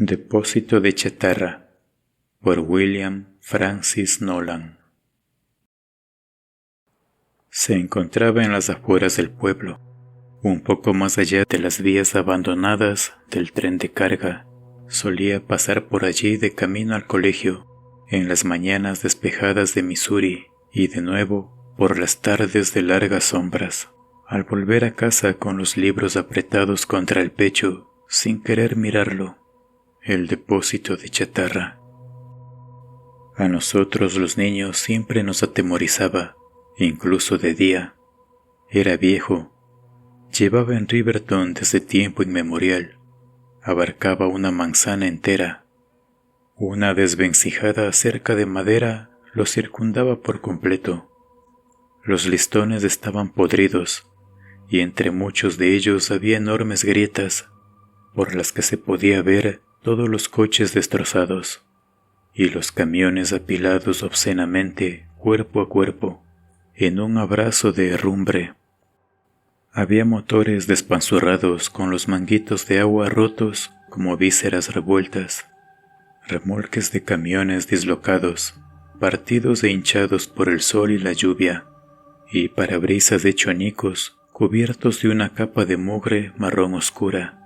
Depósito de chatarra por William Francis Nolan. Se encontraba en las afueras del pueblo, un poco más allá de las vías abandonadas del tren de carga. Solía pasar por allí de camino al colegio, en las mañanas despejadas de Missouri y de nuevo por las tardes de largas sombras. Al volver a casa con los libros apretados contra el pecho, sin querer mirarlo, el depósito de chatarra. A nosotros los niños siempre nos atemorizaba, incluso de día. Era viejo. Llevaba en Riverton desde tiempo inmemorial. Abarcaba una manzana entera. Una desvencijada cerca de madera lo circundaba por completo. Los listones estaban podridos, y entre muchos de ellos había enormes grietas, por las que se podía ver todos los coches destrozados, y los camiones apilados obscenamente, cuerpo a cuerpo, en un abrazo de herrumbre. Había motores despanzurrados con los manguitos de agua rotos como vísceras revueltas, remolques de camiones dislocados, partidos e hinchados por el sol y la lluvia, y parabrisas hechos añicos cubiertos de una capa de mugre marrón oscura.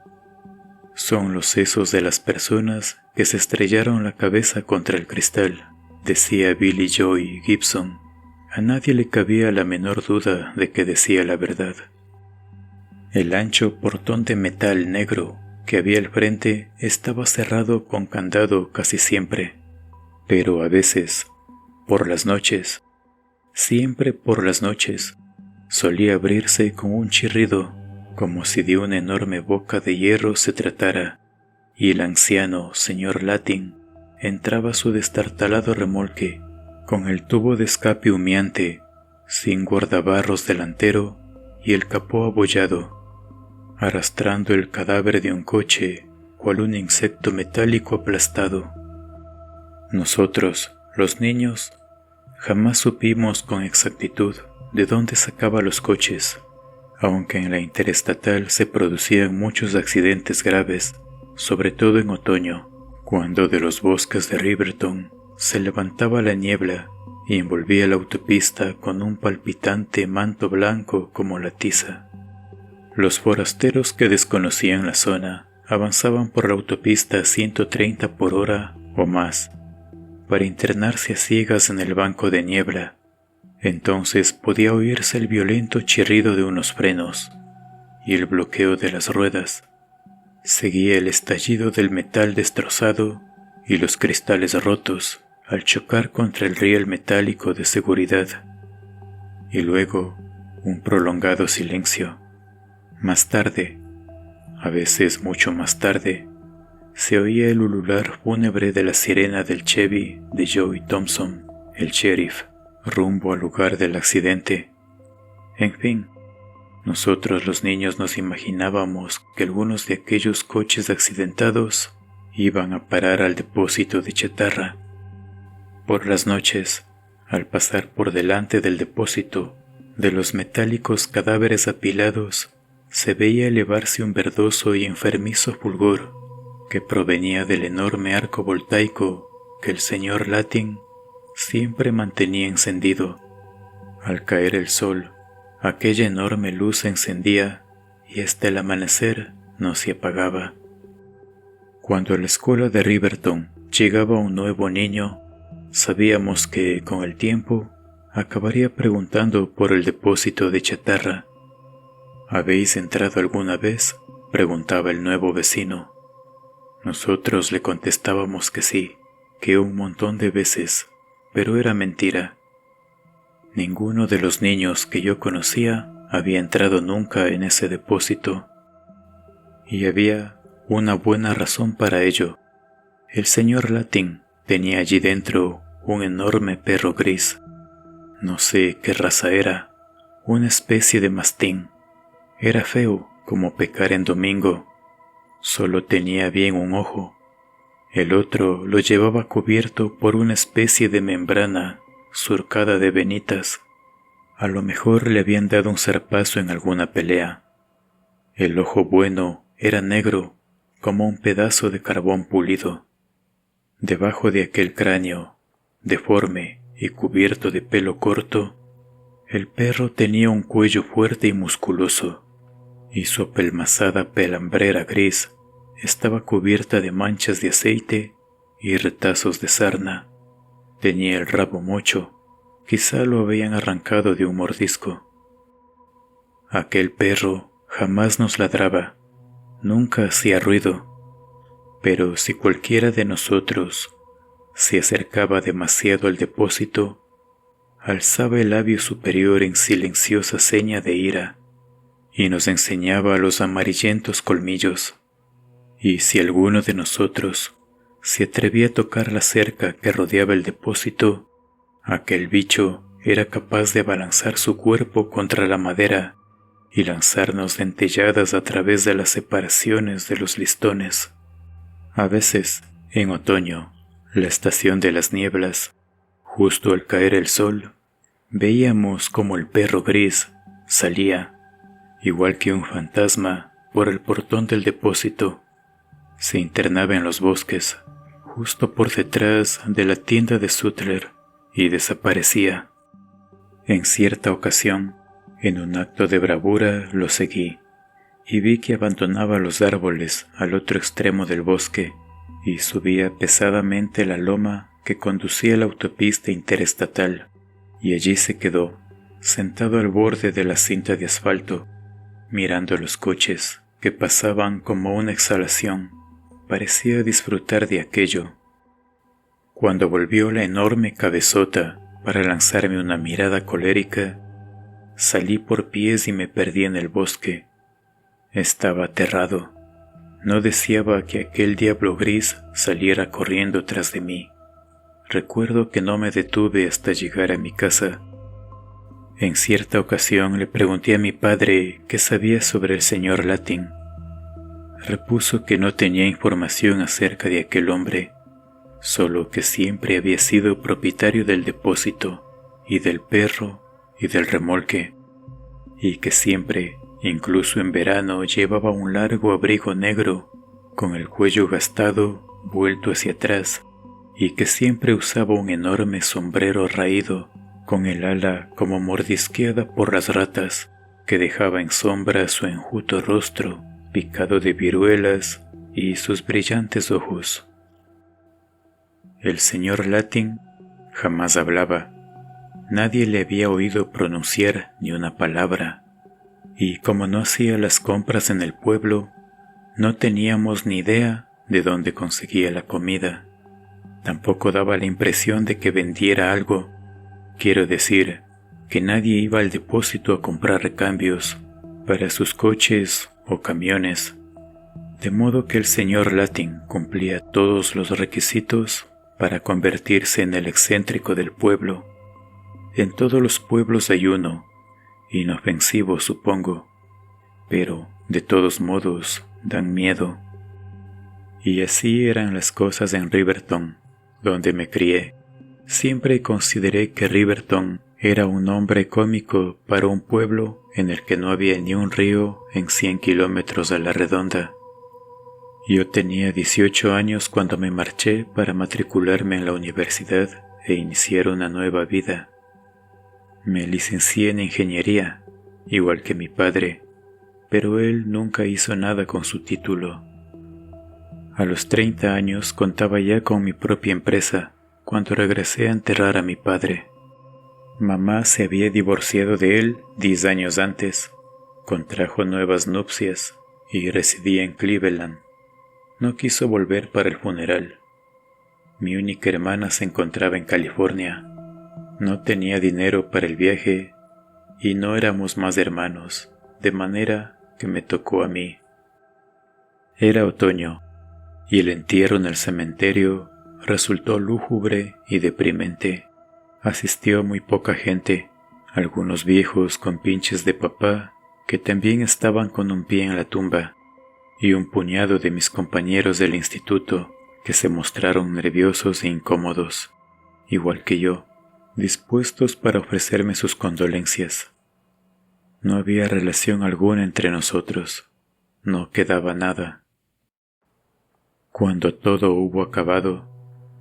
Son los sesos de las personas que se estrellaron la cabeza contra el cristal, decía Billy Joy Gibson. A nadie le cabía la menor duda de que decía la verdad. El ancho portón de metal negro que había al frente estaba cerrado con candado casi siempre, pero a veces, por las noches, siempre por las noches, solía abrirse con un chirrido, como si de una enorme boca de hierro se tratara, y el anciano señor Latin entraba a su destartalado remolque, con el tubo de escape humeante, sin guardabarros delantero y el capó abollado, arrastrando el cadáver de un coche, cual un insecto metálico aplastado. Nosotros, los niños, jamás supimos con exactitud de dónde sacaba los coches, aunque en la interestatal se producían muchos accidentes graves, sobre todo en otoño, cuando de los bosques de Riverton se levantaba la niebla y envolvía la autopista con un palpitante manto blanco como la tiza. Los forasteros que desconocían la zona avanzaban por la autopista a 130 por hora o más, para internarse a ciegas en el banco de niebla. Entonces podía oírse el violento chirrido de unos frenos y el bloqueo de las ruedas. Seguía el estallido del metal destrozado y los cristales rotos al chocar contra el riel metálico de seguridad. Y luego un prolongado silencio. Más tarde, a veces mucho más tarde, se oía el ulular fúnebre de la sirena del Chevy de Joey Thompson, el sheriff, rumbo al lugar del accidente. En fin, nosotros los niños nos imaginábamos que algunos de aquellos coches accidentados iban a parar al depósito de chatarra. Por las noches, al pasar por delante del depósito, de los metálicos cadáveres apilados, se veía elevarse un verdoso y enfermizo fulgor que provenía del enorme arco voltaico que el señor Latin siempre mantenía encendido. Al caer el sol, aquella enorme luz se encendía y hasta el amanecer no se apagaba. Cuando a la escuela de Riverton llegaba un nuevo niño, sabíamos que, con el tiempo, acabaría preguntando por el depósito de chatarra. ¿Habéis entrado alguna vez?, preguntaba el nuevo vecino. Nosotros le contestábamos que sí, que un montón de veces, pero era mentira. Ninguno de los niños que yo conocía había entrado nunca en ese depósito, y había una buena razón para ello. El señor Latin tenía allí dentro un enorme perro gris. No sé qué raza era, una especie de mastín. Era feo como pecar en domingo. Solo tenía bien un ojo. El otro lo llevaba cubierto por una especie de membrana surcada de venitas. A lo mejor le habían dado un zarpazo en alguna pelea. El ojo bueno era negro, como un pedazo de carbón pulido. Debajo de aquel cráneo, deforme y cubierto de pelo corto, el perro tenía un cuello fuerte y musculoso, y su apelmazada pelambrera gris estaba cubierta de manchas de aceite y retazos de sarna. Tenía el rabo mocho, quizá lo habían arrancado de un mordisco. Aquel perro jamás nos ladraba, nunca hacía ruido, pero si cualquiera de nosotros se acercaba demasiado al depósito, alzaba el labio superior en silenciosa seña de ira y nos enseñaba los amarillentos colmillos. Y si alguno de nosotros se atrevía a tocar la cerca que rodeaba el depósito, aquel bicho era capaz de abalanzar su cuerpo contra la madera y lanzarnos dentelladas a través de las separaciones de los listones. A veces, en otoño, la estación de las nieblas, justo al caer el sol, veíamos como el perro gris salía, igual que un fantasma, por el portón del depósito. Se internaba en los bosques, justo por detrás de la tienda de Sutler, y desaparecía. En cierta ocasión, en un acto de bravura, lo seguí, y vi que abandonaba los árboles al otro extremo del bosque y subía pesadamente la loma que conducía a la autopista interestatal, y allí se quedó, sentado al borde de la cinta de asfalto, mirando los coches que pasaban como una exhalación. Parecía disfrutar de aquello. Cuando volvió la enorme cabezota para lanzarme una mirada colérica, salí por pies y me perdí en el bosque. Estaba aterrado. No deseaba que aquel diablo gris saliera corriendo tras de mí. Recuerdo que no me detuve hasta llegar a mi casa. En cierta ocasión le pregunté a mi padre qué sabía sobre el señor Latin. Repuso que no tenía información acerca de aquel hombre, solo que siempre había sido propietario del depósito, y del perro, y del remolque, y que siempre, incluso en verano, llevaba un largo abrigo negro, con el cuello gastado, vuelto hacia atrás, y que siempre usaba un enorme sombrero raído, con el ala como mordisqueada por las ratas, que dejaba en sombra su enjuto rostro, picado de viruelas, y sus brillantes ojos. El señor Latin jamás hablaba. Nadie le había oído pronunciar ni una palabra, y como no hacía las compras en el pueblo, no teníamos ni idea de dónde conseguía la comida. Tampoco daba la impresión de que vendiera algo. Quiero decir, que nadie iba al depósito a comprar recambios para sus coches o camiones, de modo que el señor Latin cumplía todos los requisitos para convertirse en el excéntrico del pueblo. En todos los pueblos hay uno, inofensivo supongo, pero de todos modos dan miedo. Y así eran las cosas en Riverton, donde me crié. Siempre consideré que Riverton era un nombre cómico para un pueblo en el que no había ni un río en 100 kilómetros a la redonda. Yo tenía 18 años cuando me marché para matricularme en la universidad e iniciar una nueva vida. Me licencié en ingeniería, igual que mi padre, pero él nunca hizo nada con su título. A los 30 años contaba ya con mi propia empresa cuando regresé a enterrar a mi padre. Mamá se había divorciado de él 10 años antes, contrajo nuevas nupcias y residía en Cleveland. No quiso volver para el funeral. Mi única hermana se encontraba en California. No tenía dinero para el viaje y no éramos más hermanos, de manera que me tocó a mí. Era otoño y el entierro en el cementerio resultó lúgubre y deprimente. Asistió muy poca gente, algunos viejos con pinches de papá que también estaban con un pie en la tumba, y un puñado de mis compañeros del instituto que se mostraron nerviosos e incómodos, igual que yo, dispuestos para ofrecerme sus condolencias. No había relación alguna entre nosotros, no quedaba nada. Cuando todo hubo acabado,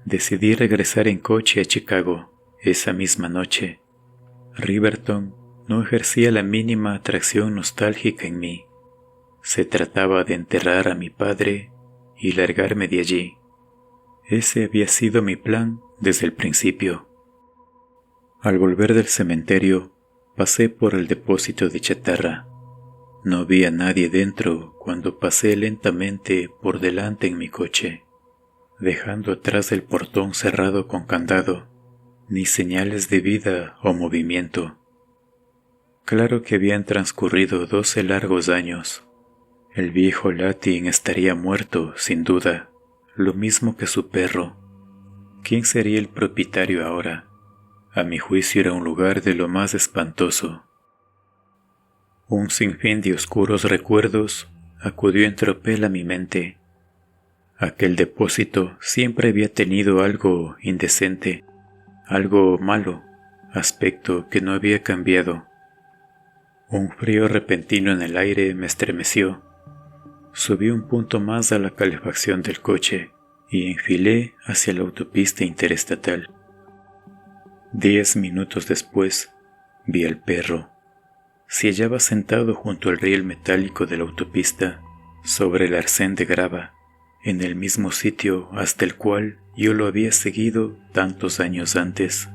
decidí regresar en coche a Chicago esa misma noche. Riverton no ejercía la mínima atracción nostálgica en mí. Se trataba de enterrar a mi padre y largarme de allí. Ese había sido mi plan desde el principio. Al volver del cementerio, pasé por el depósito de chatarra. No vi a nadie dentro cuando pasé lentamente por delante en mi coche, dejando atrás el portón cerrado con candado, ni señales de vida o movimiento. Claro que habían transcurrido 12 largos años. El viejo Latin estaría muerto, sin duda, lo mismo que su perro. ¿Quién sería el propietario ahora? A mi juicio era un lugar de lo más espantoso. Un sinfín de oscuros recuerdos acudió en tropel a mi mente. Aquel depósito siempre había tenido algo indecente, algo malo, aspecto que no había cambiado. Un frío repentino en el aire me estremeció. Subí un punto más a la calefacción del coche y enfilé hacia la autopista interestatal. 10 minutos después, vi al perro. Se hallaba sentado junto al riel metálico de la autopista, sobre el arcén de grava, en el mismo sitio hasta el cual yo lo había seguido tantos años antes.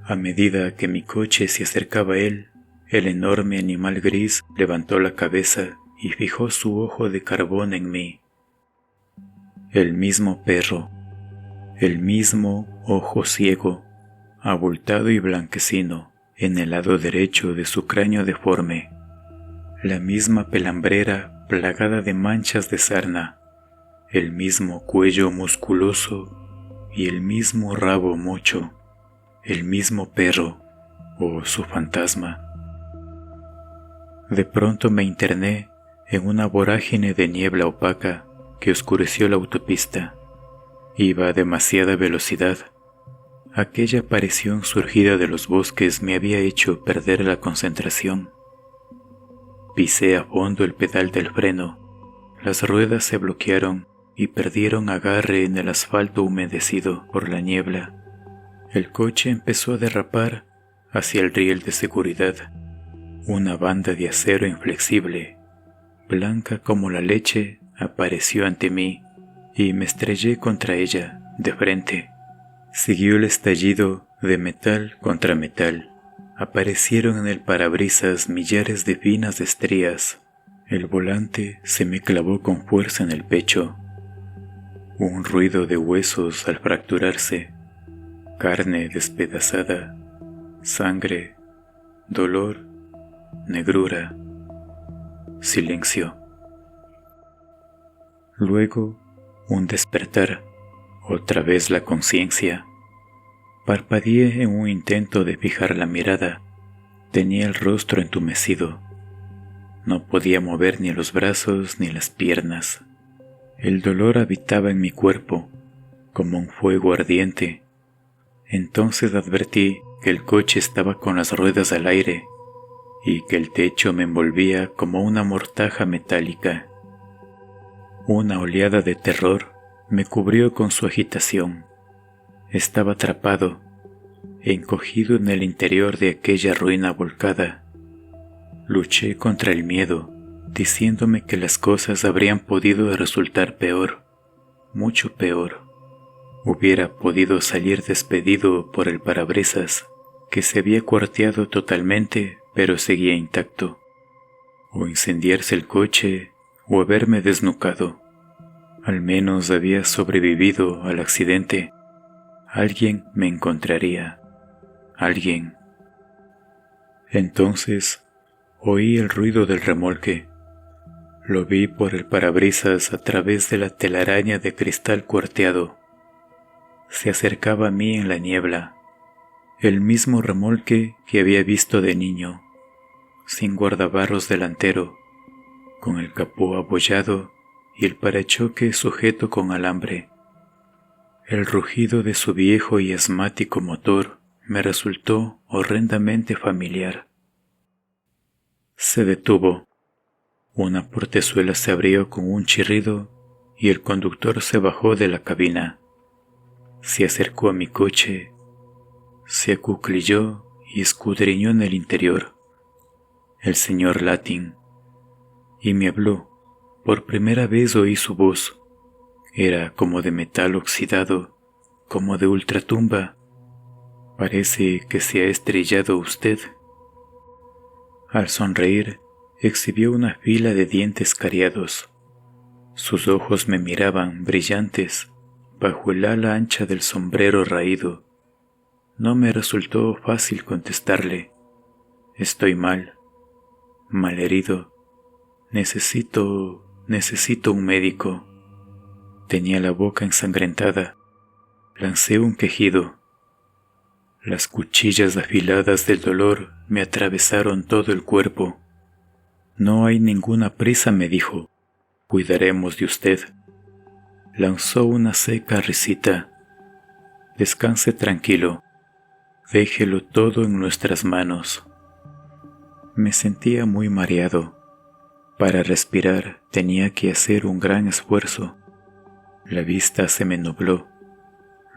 A medida que mi coche se acercaba a él, el enorme animal gris levantó la cabeza y fijó su ojo de carbón en mí. El mismo perro, el mismo ojo ciego, abultado y blanquecino, en el lado derecho de su cráneo deforme, la misma pelambrera plagada de manchas de sarna, el mismo cuello musculoso y el mismo rabo mocho, el mismo perro o su fantasma. De pronto me interné en una vorágine de niebla opaca que oscureció la autopista. Iba a demasiada velocidad. Aquella aparición surgida de los bosques me había hecho perder la concentración. Pisé a fondo el pedal del freno. Las ruedas se bloquearon y perdieron agarre en el asfalto humedecido por la niebla. El coche empezó a derrapar hacia el riel de seguridad. Una banda de acero inflexible, blanca como la leche, apareció ante mí y me estrellé contra ella, de frente. Siguió el estallido de metal contra metal. Aparecieron en el parabrisas millares de finas estrías. El volante se me clavó con fuerza en el pecho. Un ruido de huesos al fracturarse, carne despedazada, sangre, dolor, negrura, silencio. Luego, un despertar. Otra vez la conciencia. Parpadeé en un intento de fijar la mirada. Tenía el rostro entumecido. No podía mover ni los brazos ni las piernas. El dolor habitaba en mi cuerpo, como un fuego ardiente. Entonces advertí que el coche estaba con las ruedas al aire y que el techo me envolvía como una mortaja metálica. Una oleada de terror me cubrió con su agitación. Estaba atrapado, encogido en el interior de aquella ruina volcada. Luché contra el miedo, diciéndome que las cosas habrían podido resultar peor, mucho peor. Hubiera podido salir despedido por el parabrisas, que se había cuarteado totalmente, pero seguía intacto, o incendiarse el coche, o haberme desnucado. Al menos había sobrevivido al accidente. Alguien me encontraría. Alguien. Entonces oí el ruido del remolque. Lo vi por el parabrisas a través de la telaraña de cristal cuarteado. Se acercaba a mí en la niebla. El mismo remolque que había visto de niño, sin guardabarros delantero, con el capó abollado y el parachoque sujeto con alambre. El rugido de su viejo y asmático motor me resultó horrendamente familiar. Se detuvo. Una portezuela se abrió con un chirrido y el conductor se bajó de la cabina. Se acercó a mi coche, se acuclilló y escudriñó en el interior. El señor Latin. Y me habló. Por primera vez oí su voz. Era como de metal oxidado, como de ultratumba. Parece que se ha estrellado usted. Al sonreír, exhibió una fila de dientes cariados. Sus ojos me miraban brillantes bajo el ala ancha del sombrero raído. No me resultó fácil contestarle. Estoy mal, malherido. Necesito un médico. Tenía la boca ensangrentada. Lancé un quejido. Las cuchillas afiladas del dolor me atravesaron todo el cuerpo. No hay ninguna prisa, me dijo. Cuidaremos de usted. Lanzó una seca risita. Descanse tranquilo. Déjelo todo en nuestras manos. Me sentía muy mareado. Para respirar tenía que hacer un gran esfuerzo. La vista se me nubló.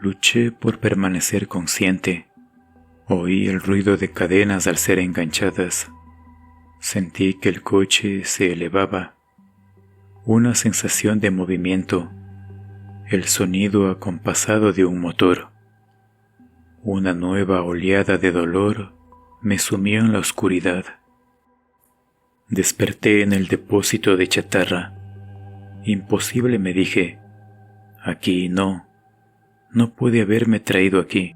Luché por permanecer consciente. Oí el ruido de cadenas al ser enganchadas. Sentí que el coche se elevaba. Una sensación de movimiento. El sonido acompasado de un motor. Una nueva oleada de dolor me sumió en la oscuridad. Desperté en el depósito de chatarra. Imposible, me dije. Aquí no puede haberme traído aquí.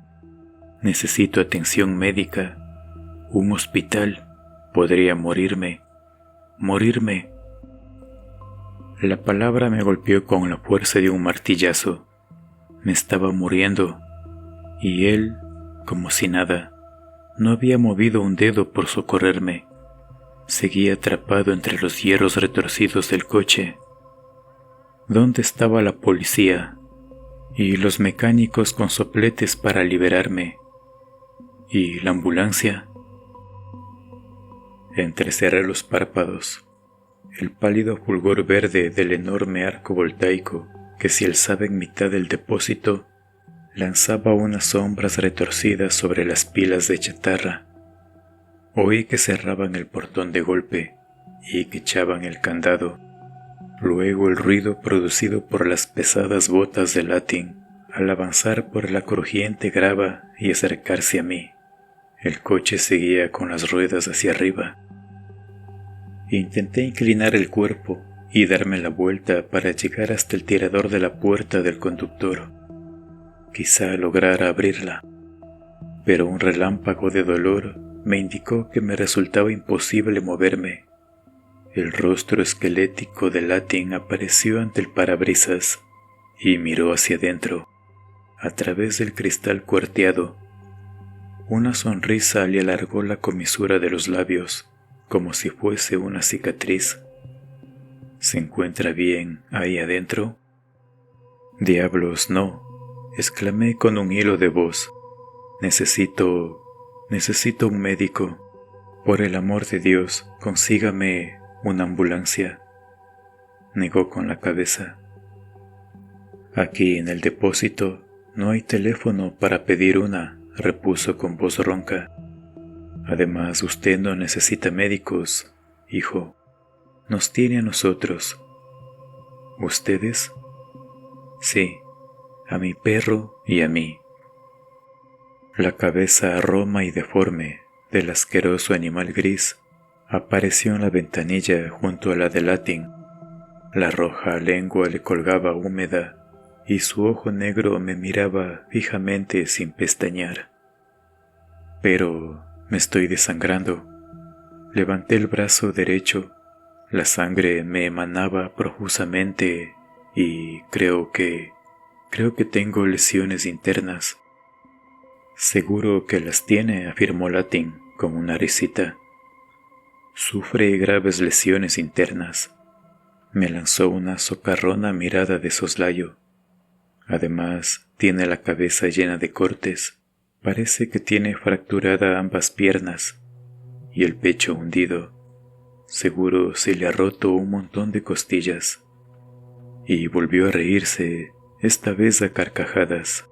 Necesito atención médica, un hospital. Podría morirme. La palabra me golpeó con la fuerza de un martillazo. Me estaba muriendo, y él, como si nada, no había movido un dedo por socorrerme. Seguía atrapado entre los hierros retorcidos del coche. ¿Dónde estaba la policía y los mecánicos con sopletes para liberarme? ¿Y la ambulancia? Entrecerré los párpados. El pálido fulgor verde del enorme arco voltaico que se alzaba en mitad del depósito lanzaba unas sombras retorcidas sobre las pilas de chatarra. Oí que cerraban el portón de golpe y que echaban el candado. Luego el ruido producido por las pesadas botas de Latin al avanzar por la crujiente grava y acercarse a mí. El coche seguía con las ruedas hacia arriba. Intenté inclinar el cuerpo y darme la vuelta para llegar hasta el tirador de la puerta del conductor. Quizá lograra abrirla, pero un relámpago de dolor me indicó que me resultaba imposible moverme. El rostro esquelético de Latin apareció ante el parabrisas y miró hacia adentro, a través del cristal cuarteado. Una sonrisa le alargó la comisura de los labios, como si fuese una cicatriz. ¿Se encuentra bien ahí adentro? Diablos, no, exclamé con un hilo de voz. Necesito un médico. Por el amor de Dios, consígame una ambulancia. Negó con la cabeza. Aquí en el depósito no hay teléfono para pedir una, repuso con voz ronca. Además, usted no necesita médicos, hijo. Nos tiene a nosotros. ¿Ustedes? Sí, a mi perro y a mí. La cabeza roma y deforme del asqueroso animal gris apareció en la ventanilla junto a la de Latin. La roja lengua le colgaba húmeda y su ojo negro me miraba fijamente sin pestañear. Pero me estoy desangrando. Levanté el brazo derecho. La sangre me emanaba profusamente y creo que tengo lesiones internas. Seguro que las tiene, afirmó Latin con una risita. Sufre graves lesiones internas. Me lanzó una socarrona mirada de soslayo. Además, tiene la cabeza llena de cortes. Parece que tiene fracturada ambas piernas y el pecho hundido. Seguro se le ha roto un montón de costillas. y volvió a reírse, esta vez a carcajadas.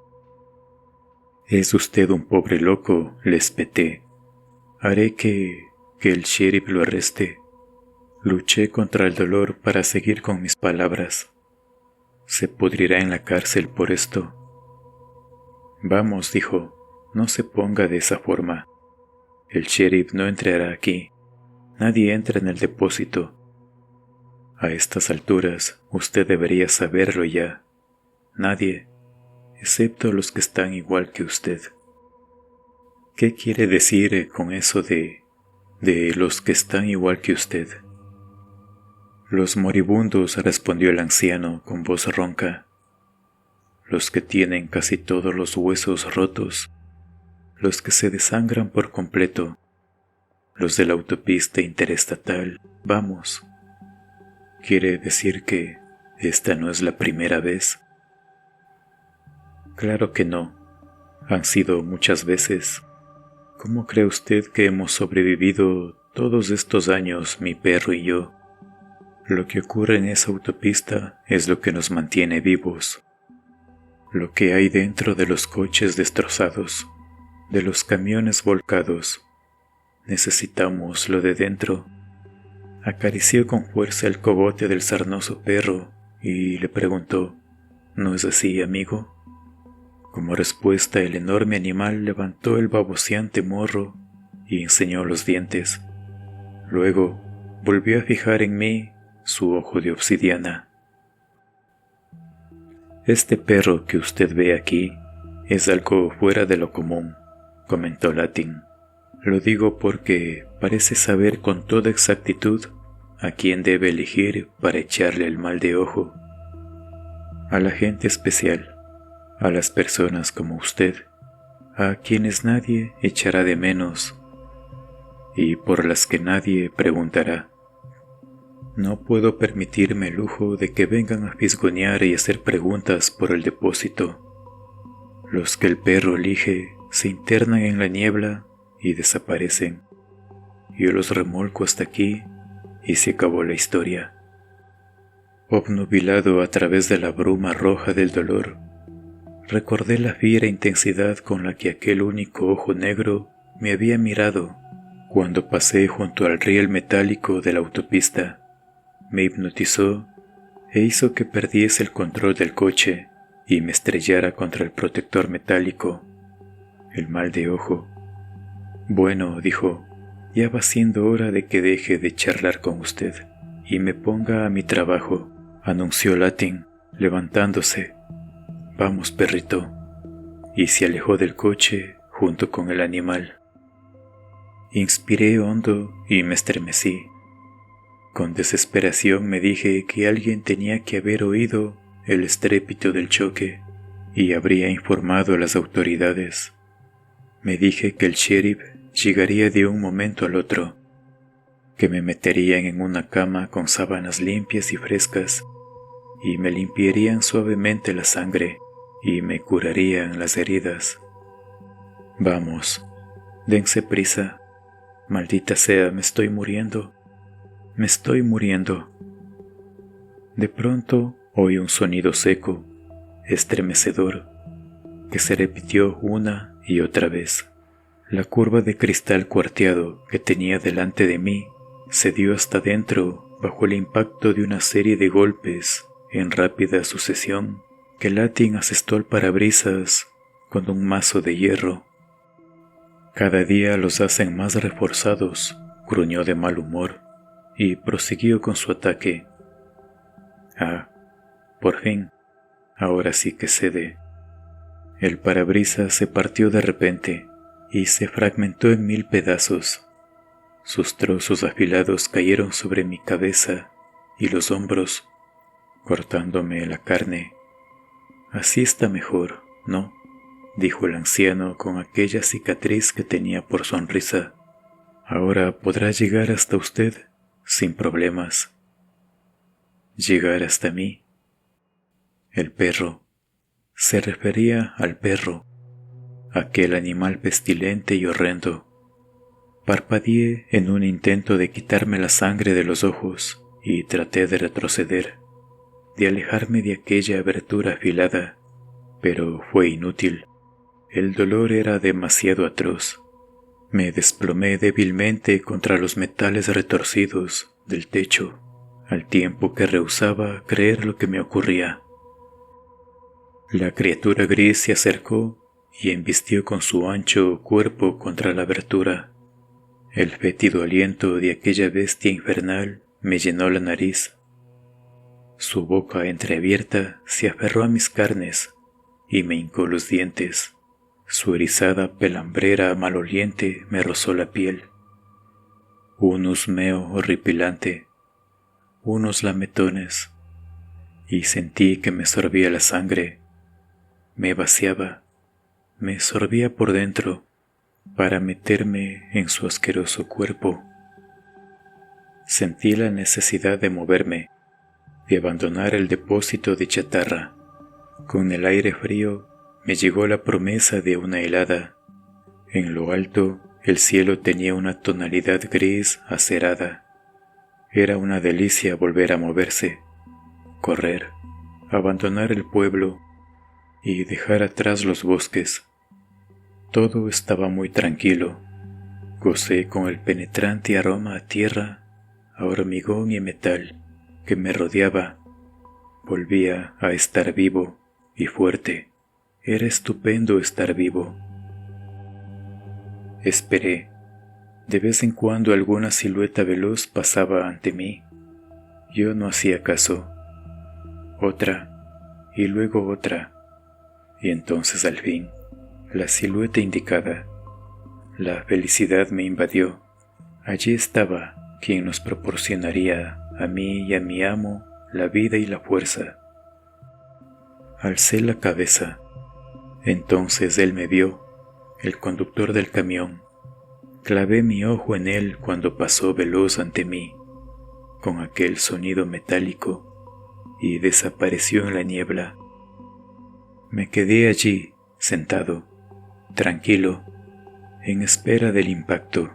«Es usted un pobre loco», le espeté. «Haré que el sheriff lo arreste». Luché contra el dolor para seguir con mis palabras. «Se pudrirá en la cárcel por esto». «Vamos», dijo, «no se ponga de esa forma. El sheriff no entrará aquí. Nadie entra en el depósito. A estas alturas, usted debería saberlo ya. Nadie, excepto los que están igual que usted». «¿Qué quiere decir con eso de los que están igual que usted?» «Los moribundos», respondió el anciano con voz ronca. «Los que tienen casi todos los huesos rotos, los que se desangran por completo, los de la autopista interestatal. Vamos. ¿Quiere decir que esta no es la primera vez?» «Claro que no. Han sido muchas veces. ¿Cómo cree usted que hemos sobrevivido todos estos años, mi perro y yo? Lo que ocurre en esa autopista es lo que nos mantiene vivos. Lo que hay dentro de los coches destrozados, de los camiones volcados. Necesitamos lo de dentro». Acarició con fuerza el cogote del sarnoso perro y le preguntó: «¿No es así, amigo?» Como respuesta, el enorme animal levantó el baboseante morro y enseñó los dientes. Luego volvió a fijar en mí su ojo de obsidiana. «Este perro que usted ve aquí es algo fuera de lo común», comentó Latin. «Lo digo porque parece saber con toda exactitud a quién debe elegir para echarle el mal de ojo. A la gente especial, a las personas como usted, a quienes nadie echará de menos y por las que nadie preguntará. No puedo permitirme el lujo de que vengan a fisgonear y hacer preguntas por el depósito. Los que el perro elige se internan en la niebla y desaparecen. Yo los remolco hasta aquí y se acabó la historia». Obnubilado a través de la bruma roja del dolor, recordé la fiera intensidad con la que aquel único ojo negro me había mirado cuando pasé junto al riel metálico de la autopista. Me hipnotizó e hizo que perdiese el control del coche y me estrellara contra el protector metálico. El mal de ojo. «Bueno», dijo, «ya va siendo hora de que deje de charlar con usted y me ponga a mi trabajo», anunció Latin, levantándose. «Vamos, perrito», y se alejó del coche junto con el animal. Inspiré hondo y me estremecí. Con desesperación me dije que alguien tenía que haber oído el estrépito del choque y habría informado a las autoridades. Me dije que el sheriff llegaría de un momento al otro, que me meterían en una cama con sábanas limpias y frescas y me limpiarían suavemente la sangre y me curarían las heridas. «Vamos, dense prisa. Maldita sea, me estoy muriendo. Me estoy muriendo». De pronto oí un sonido seco, estremecedor, que se repitió una y otra vez. La curva de cristal cuarteado que tenía delante de mí se dio hasta dentro bajo el impacto de una serie de golpes en rápida sucesión que Latin asestó al parabrisas con un mazo de hierro. «Cada día los hacen más reforzados», gruñó de mal humor y prosiguió con su ataque. «Ah, por fin, ahora sí que cede». El parabrisas se partió de repente y se fragmentó en 1000 pedazos. Sus trozos afilados cayeron sobre mi cabeza y los hombros, cortándome la carne. «Así está mejor, ¿no?», dijo el anciano con aquella cicatriz que tenía por sonrisa. «Ahora podrá llegar hasta usted sin problemas». «¿Llegar hasta mí?» El perro. Se refería al perro, aquel animal pestilente y horrendo. Parpadeé en un intento de quitarme la sangre de los ojos y traté de retroceder, de alejarme de aquella abertura afilada, pero fue inútil. El dolor era demasiado atroz. Me desplomé débilmente contra los metales retorcidos del techo, al tiempo que rehusaba creer lo que me ocurría. La criatura gris se acercó y embistió con su ancho cuerpo contra la abertura. El fétido aliento de aquella bestia infernal me llenó la nariz. Su boca entreabierta se aferró a mis carnes y me hincó los dientes. Su erizada pelambrera maloliente me rozó la piel. Un husmeo horripilante, unos lametones, y sentí que me sorbía la sangre. Me vaciaba, me sorbía por dentro para meterme en su asqueroso cuerpo. Sentí la necesidad de moverme, de abandonar el depósito de chatarra. Con el aire frío me llegó la promesa de una helada. En lo alto, el cielo tenía una tonalidad gris acerada. Era una delicia volver a moverse, correr, abandonar el pueblo y dejar atrás los bosques. Todo estaba muy tranquilo. Gocé con el penetrante aroma a tierra, a hormigón y metal que me rodeaba. Volvía a estar vivo y fuerte. Era estupendo estar vivo. Esperé. De vez en cuando alguna silueta veloz pasaba ante mí. Yo no hacía caso. Otra, y luego otra. Y entonces al fin, la silueta indicada. La felicidad me invadió. Allí estaba quien nos proporcionaría a mí y a mi amo la vida y la fuerza. Alcé la cabeza. Entonces él me vio, el conductor del camión. Clavé mi ojo en él cuando pasó veloz ante mí, con aquel sonido metálico, y desapareció en la niebla. Me quedé allí, sentado, tranquilo, en espera del impacto.